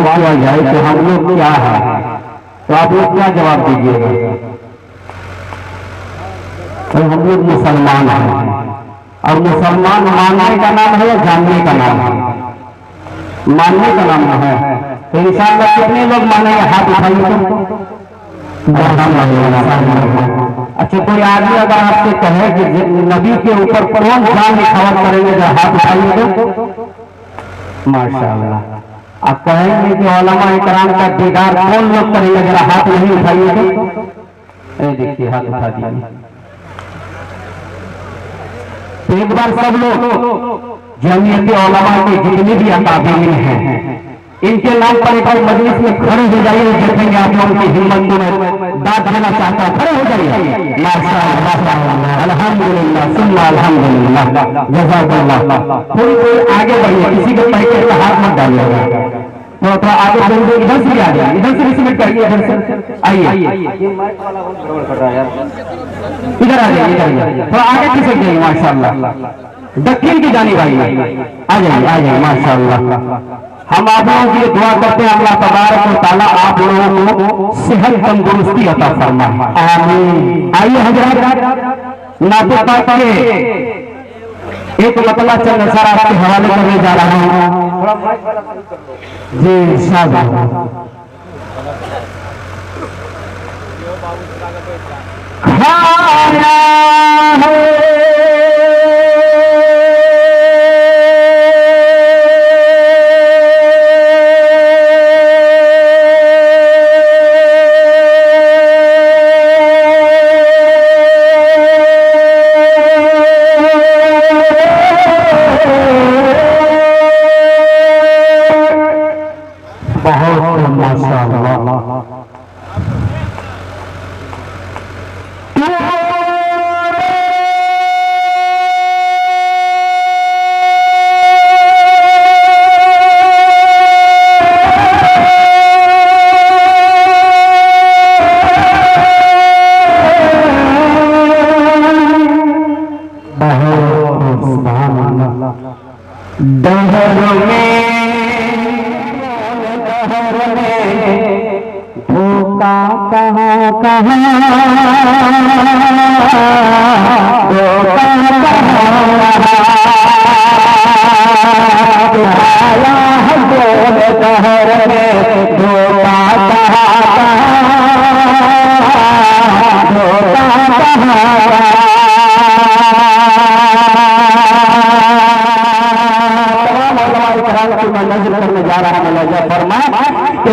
सवाल किया जाए कि हम लोग क्या है, तो आप लोग क्या जवाब दीजिएगा? तो हम लोग मुसलमान हैं। और मुसलमान मानने का नाम है या जानने का नाम है? मानने का नाम है। तो इंशाअल्लाह कितने लोग मानेंगे? हाथ उठाइए तो। अच्छा, कोई आदमी अगर आपसे कहे कि नबी के ऊपर कौन जान निखावत करेंगे, जरा हाथ उठाइए तो। माशाअल्लाह। आप कहेंगे कि उलमा इकराम का दीदार कौन लोग करेंगे, जरा हाथ नहीं उठाइए तो। देखिए हाथ उठा दीजिए। तो एक बार सब लोग जमीयत उलमा के जितने भी अकाबिरीन हैं, इनके नाम पर एक बार मजलिस में खड़े हो जाइए। देखेंगे आप लोगों की हिम्मत को मैं दाद देना चाहता हूँ। खड़े हो जाइए। माशाअल्लाह, अल्हम्दुलिल्लाह, सुन्ना अल्हम्दुलिल्लाह, जज़ाकल्लाह। थोड़ी आगे बढ़िए, किसी को पैकेट का हाथ मत डालिएगा। थोड़ा आगे बढ़िए, इधर से भी आ जाइए, इधर से भी सबमिट करिए, इधर से आइए। इधर आ जाइए, इधर आइए, थोड़ा आगे खिसक जाइए। माशाअल्लाह, दक्षिण की जानिब आइए, आ जाइए माशाअल्लाह। हम आप लोगों के लिए दुआ करते हैं, अल्लाह तबारक व तआला आप लोगों को सेहत तंदुरुस्ती अता फरमाए। आमीन। आइए हजरात, नाते पाक के एक मतला चंद नज़र आपके हवाले करने जा रहा हूँ जी। शाबाश।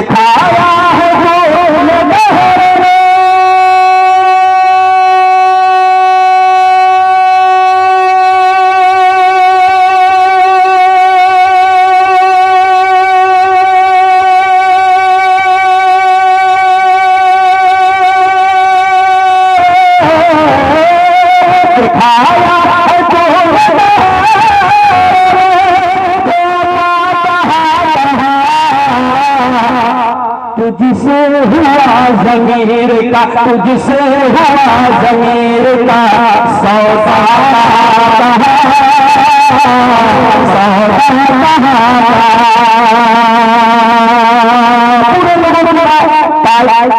खाया तुझसे हुआ ज़मीर का सौदा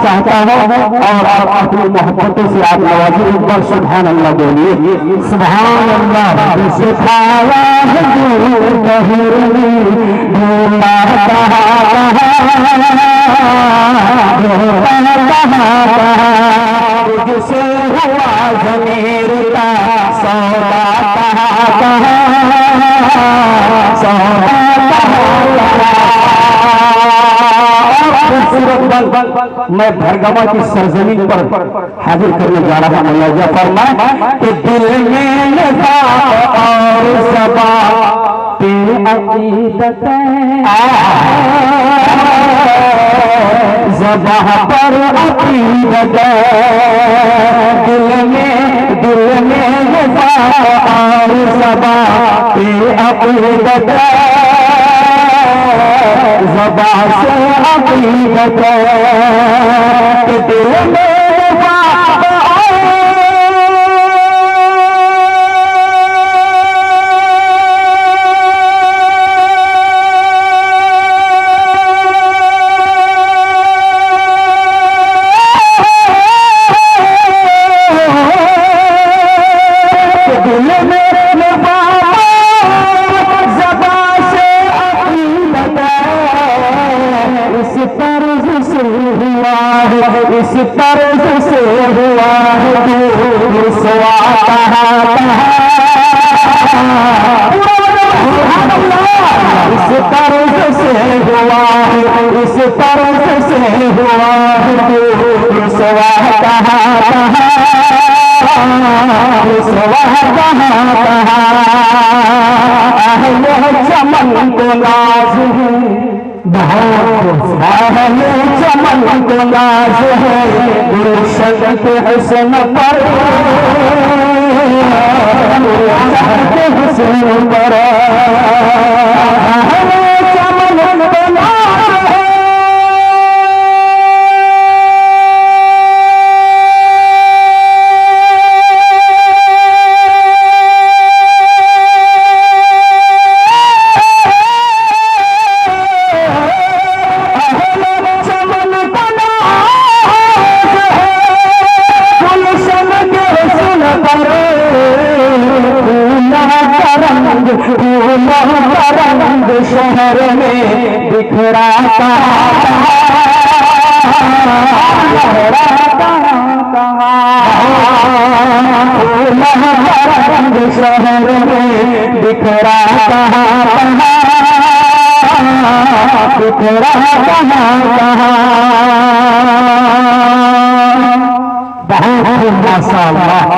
चाहता हूँ और अपनी मोहब्बतों से आप नवाजी। एक बार सुभान अल्लाह बोलिए, सुभान अल्लाह। सिखाया तुझसे हुआ ज़मीर का सौदा मैं भरगवा की सरजमीन पर हाजिर करने जा रहा हूँ। अल्लाह फरमाए कि दिल में निफाक और ज़बान पे अकीदत ज़बान पर अकीदत, दिल में निफाक और ज़बान पे अकीदत, ज़बान से अकीदत के दिल में तर्ज से हुआ है, इस तर्ज से हुआ है रुसवा कहाँ इस तर्ज से हुआ है, इस तर्ज से हुआ है रुसवा कहाँ रुसवा कहाँ यह चमन को नाज है बहुत ये चमन को नाज है गुलशन के हुस्न पर हुस्न पर चमन को नाज है रंग शहर में बिखरा रंग शहर में बिखरा बिखरा बहुत माशाअल्लाह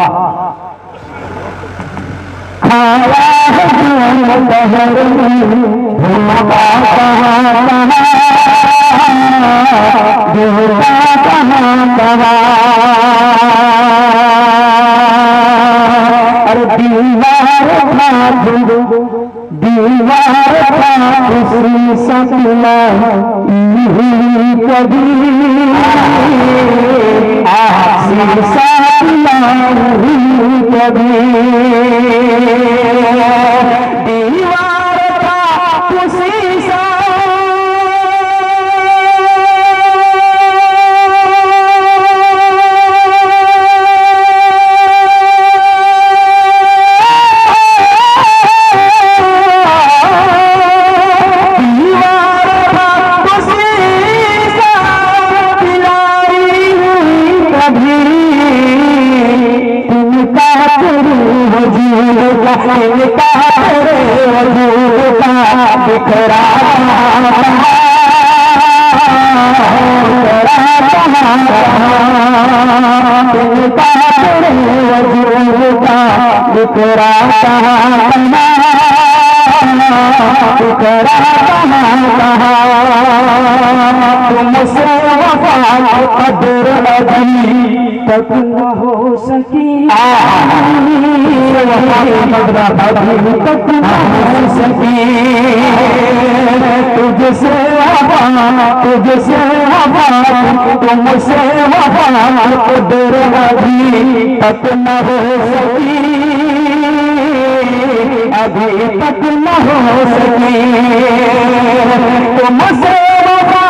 खाया बहर धुमका अरे दीवार था दूसरी सपना कभी सपना कभी बिखरा तुमसे वफा कदर अभी तक न हो सकी अभी तक न हो सकी तुझसे वफा तुमसे वफा कदर अभी तक न हो सकी अभी तक न हो सकी तुमसे वफा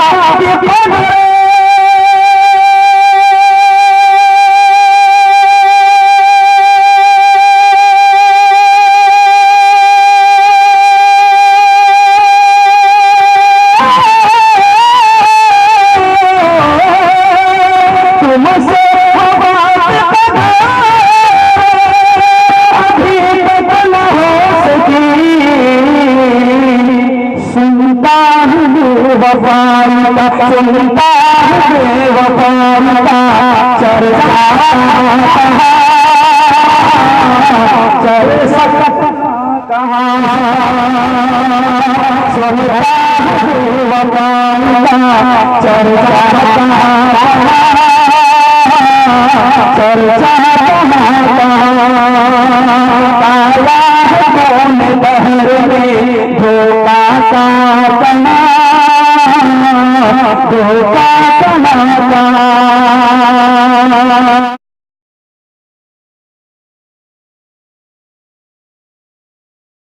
सुनता बेवफा चर्चा चर्चा कहाँ सुनता बेवफा चर्चा चर्चा काला कौन बहर में धोखा का धोखा कहाँ